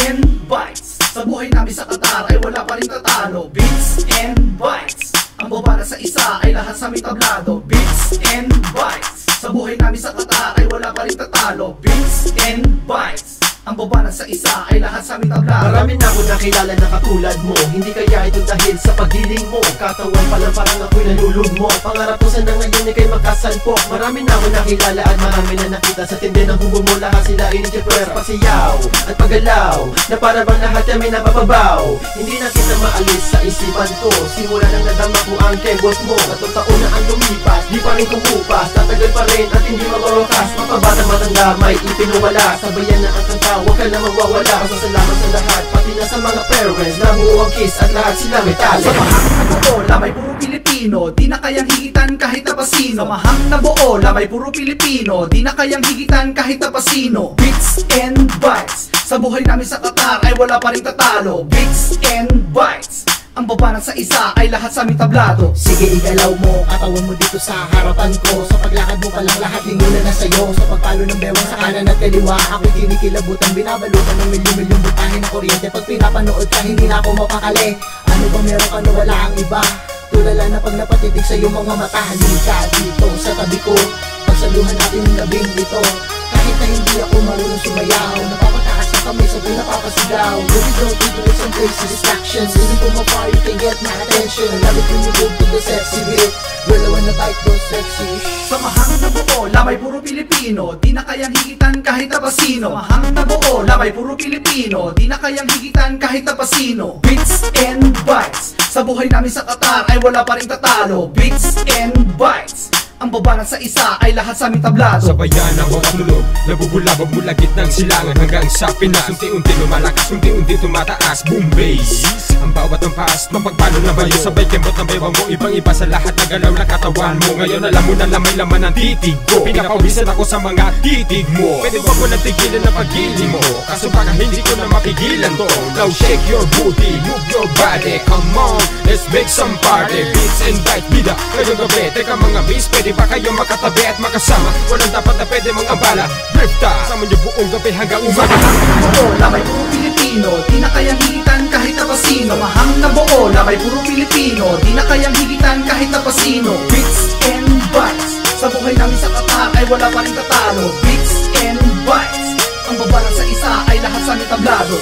and Bytes. Sa buhay namin sa Qatar ay wala pa rin tatalo. Bits and Bytes. Ang babala sa isa ay lahat sa aming tablado. Bits and Bytes. Sa buhay namin sa Qatar ay wala pa rin tatalo. Bits and Bytes. Ang babala sa isa ay lahat sa aming tablado. Marami na ako nakilala na katulad mo. Hindi kaya ito dahil sa paggiling mo. Katawan pa lang parang ako'y nalulog mo. Pangarap ko sana ngayon ay kayo magkasalpok. Marami na ako nakilala at marami na nakita sa tindi ng hubo mo. Lahat sila initipwer, pasiyaw at paggalaw na para bang lahat ay may napapabaw. Hindi na kita maalis sa isipan ko. Simula nang nadama ko ang kebot mo. Katong taon na ang lumipas, di pa rin kumupas. Tatagal pa rin at hindi mawawakas. Mapabatang matanda may ipinuwala. Sabayan na ang kanta, huwag ka na magwawala. Pasasalamat sa lahat, pati na sa mga parents na buo ang kiss at lahat sila may talent. Sa mahang na buo, lamay puro Pilipino, di na kayang higitan kahit na pasino. Sa mahang na buo, lamay puro Pilipino, di na kayang higitan kahit na pasino. Bits and Bytes. Sa buhay namin sa Qatar ay wala pa rin tatalo. Bits and Bytes. Ang babanat sa isa ay lahat sa aming tablado. Sige, igalaw mo, katawan mo dito sa harapan ko. Sa paglakad mo palang lahat lingunan na sa'yo. Sa pagpalo ng bewang sa kanan at kaliwa, ako'y kinikilabutan, binabalutan ng milyon-milyong butahin ng kuryente. Pag pinapanood ka, hindi na ako mapakali. Ano ba meron ka na wala ang iba? Tulala na pag napatitig sa'yo mga mata. Halika dito sa tabi ko, pagsaluhan natin yung labing ito. Kahit na hindi ako marunong sumayaw, napapatakas na kami sa pinapapasigaw. Really don't need to make some crazy distractions. Even from afar you can get my attention. Love it when you go to the sexy bit. Girl, I wanna bite those sexy. Sa mahang na buo, lamay puro Pilipino, di na kayang higitan kahit na pasino. Mahang na buo, lamay puro Pilipino, di na kayang higitan kahit na pasino. Bits and Bytes. Sa buhay namin sa Qatar ay wala pa rin tatalo. Bits and Bytes. Ang babanat sa isa ay lahat sa aming tablado. Sa bayan ang bawat lulog, nabubulabog mula gitnang silangan hanggang sa Pinas. Unti-unti lumalakas, unti-unti tumataas, boom bass. Ang bawat ang paas, mapagpalo na bayo. Sabay kembot ng baywang mo, ibang-iba sa lahat ng galaw ng katawan mo. Ngayon alam mo na lamay laman ng titig ko. Pinapawisan ako sa mga titig mo. Pwede ba mo natigilan ang pagili mo? Kaso baka hindi ko na mapigilan to. Now shake your booty, move your body. Come on, let's make some party. Beats and Bytes, bida, ngayong gabi. Teka mga bass, pwede ba kayo makatabi at makasama? Walang dapat na pwede mang abala. Drifta, sama nyo buong gabi hanggang umaga. Buo, lamay puro Pilipino, di na kayang higitan kahit na pasino. Mahang na buo, lamay puro Pilipino, di na kayang higitan kahit na pasino. Bits and Bytes. Sa buhay namin sa Qatar ay wala pa rin tatalo. Bits and Bytes. Ang babanat sa isa ay lahat sa aming tablado.